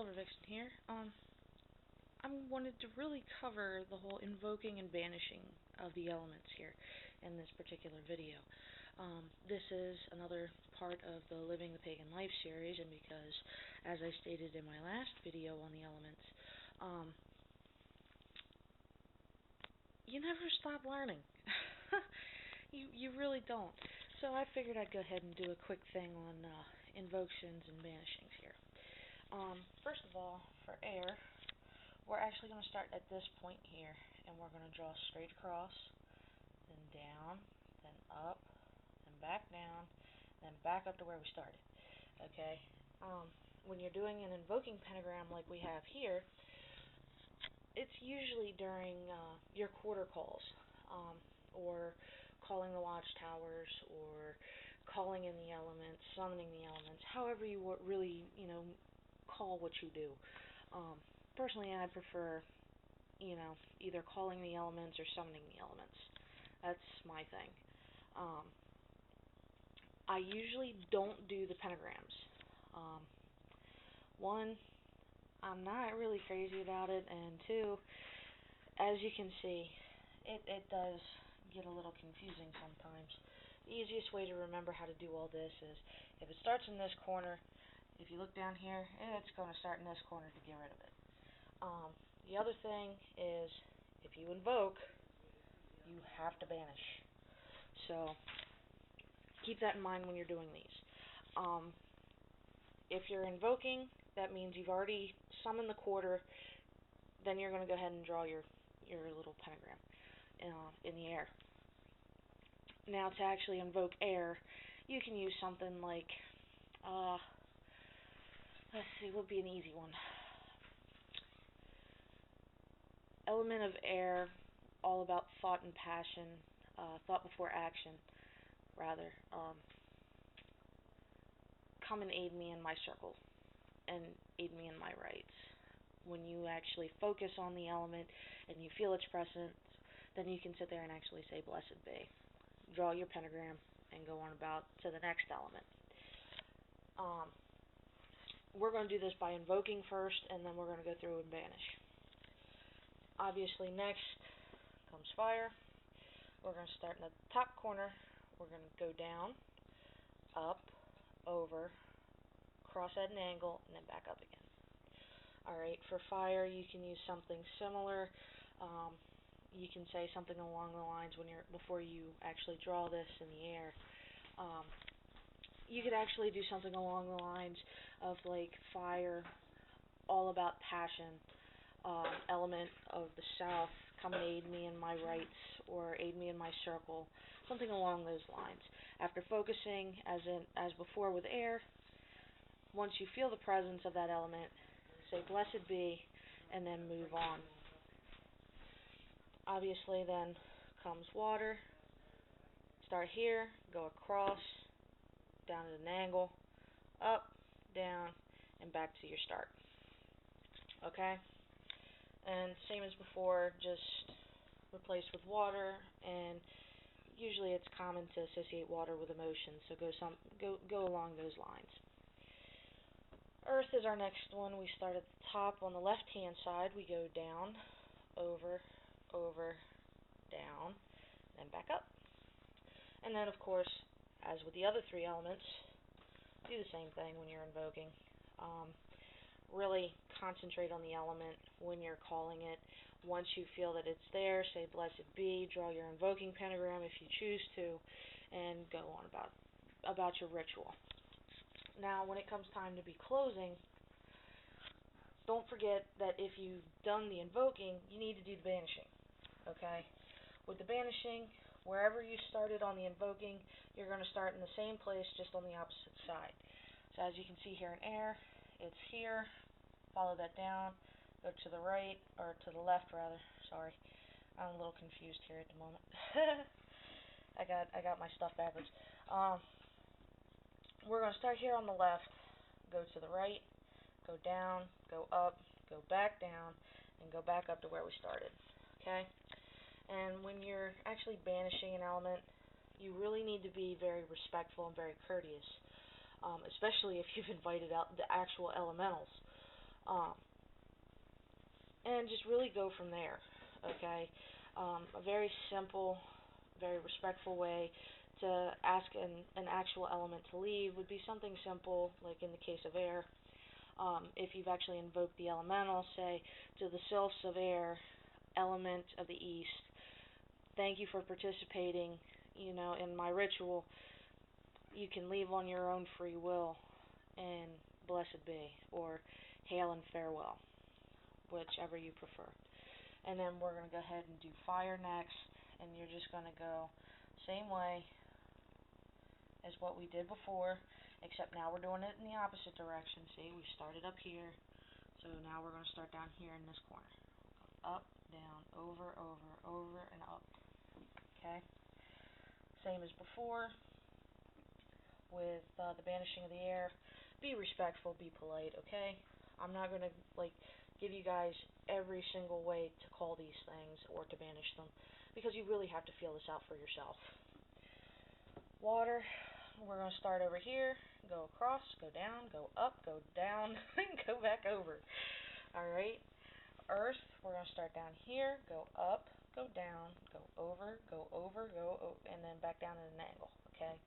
Silver Vixen here. I wanted to really cover the whole invoking and banishing of the elements here in this particular video. This is another part of the Living the Pagan Life series, and because, as I stated in my last video on the elements, you never stop learning. You really don't. So I figured I'd go ahead and do a quick thing on invocations and banishings here. First of all, for air, we're actually going to start at this point here, and we're going to draw straight across, then down, then up, then back down, then back up to where we started. Okay? When you're doing an invoking pentagram like we have here, it's usually during your quarter calls, or calling the watchtowers, or calling in the elements, summoning the elements, however you really, call what you do. Personally, I prefer, either calling the elements or summoning the elements. That's my thing. I usually don't do the pentagrams. One, I'm not really crazy about it, and two, as you can see, it does get a little confusing sometimes. The easiest way to remember how to do all this is, if it starts in this corner, if you look down here, it's going to start in this corner to get rid of it. The other thing is, if you invoke, you have to banish. So, keep that in mind when you're doing these. If you're invoking, that means you've already summoned the quarter, then you're going to go ahead and draw your little pentagram in the air. Now, to actually invoke air, you can use something like, let's see, what would be an easy one? Element of air, all about thought and passion, thought before action, rather. Come and aid me in my circle, and aid me in my rights. When you actually focus on the element, and you feel its presence, then you can sit there and actually say, blessed be. Draw your pentagram, and go on about to the next element. We're going to do this by invoking first, and then we're going to go through and banish. Obviously, next comes fire. We're going to start in the top corner. We're going to go down, up, over, cross at an angle, and then back up again. Alright, for fire, you can use something similar. You can say something along the lines before you actually draw this in the air. You could actually do something along the lines of like fire, all about passion, element of the south, come and aid me in my rights, or aid me in my circle, something along those lines. After focusing, as before with air, once you feel the presence of that element, say blessed be, and then move on. Obviously, then comes water. Start here, go across, down at an angle, up, down, and back to your start. Okay? And same as before, just replace with water, and usually it's common to associate water with emotion, so go along those lines. Earth is our next one. We start at the top on the left-hand side. We go down, over, down, then back up. And then, of course, as with the other three elements, do the same thing when you're invoking. Really concentrate on the element when you're calling it. Once you feel that it's there, say blessed be, draw your invoking pentagram if you choose to, and go on about your ritual. Now, when it comes time to be closing, don't forget that if you've done the invoking, you need to do the banishing. Okay? With the banishing, wherever you started on the invoking, you're going to start in the same place, just on the opposite side. So as you can see here in air, it's here, follow that down, go to the right, or to the left rather, sorry, I'm a little confused here at the moment. I got my stuff backwards. We're going to start here on the left, go to the right, go down, go up, go back down, and go back up to where we started, okay? And when you're actually banishing an element, you really need to be very respectful and very courteous, especially if you've invited out the actual elementals. Um, and just really go from there, okay? A very simple, very respectful way to ask an actual element to leave would be something simple, like in the case of air. If you've actually invoked the elemental, say, to the sylphs of air, element of the east, thank you for participating, in my ritual. You can leave on your own free will, and blessed be, or hail and farewell, whichever you prefer. And then we're going to go ahead and do fire next, and you're just going to go same way as what we did before, except now we're doing it in the opposite direction. See, we started up here, so now we're going to start down here in this corner. Up, down, over, over, over, and up. Okay? Same as before with the banishing of the air. Be respectful, be polite, okay? I'm not going to, give you guys every single way to call these things or to banish them, because you really have to feel this out for yourself. Water, we're going to start over here, go across, go down, go up, go down, and go back over. Alright? Earth, we're going to start down here, go up, go down, go over, and then back down at an angle. Okay?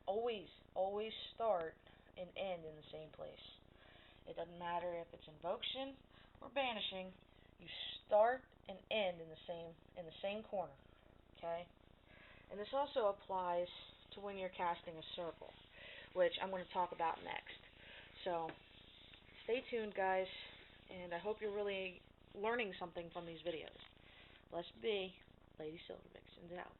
Always start and end in the same place. It doesn't matter if it's invocation or banishing, you start and end in the same corner. Okay? And this also applies to when you're casting a circle, which I'm going to talk about next. So, stay tuned, guys, and I hope you're really learning something from these videos. Blessed be, Lady Silvervix, and out.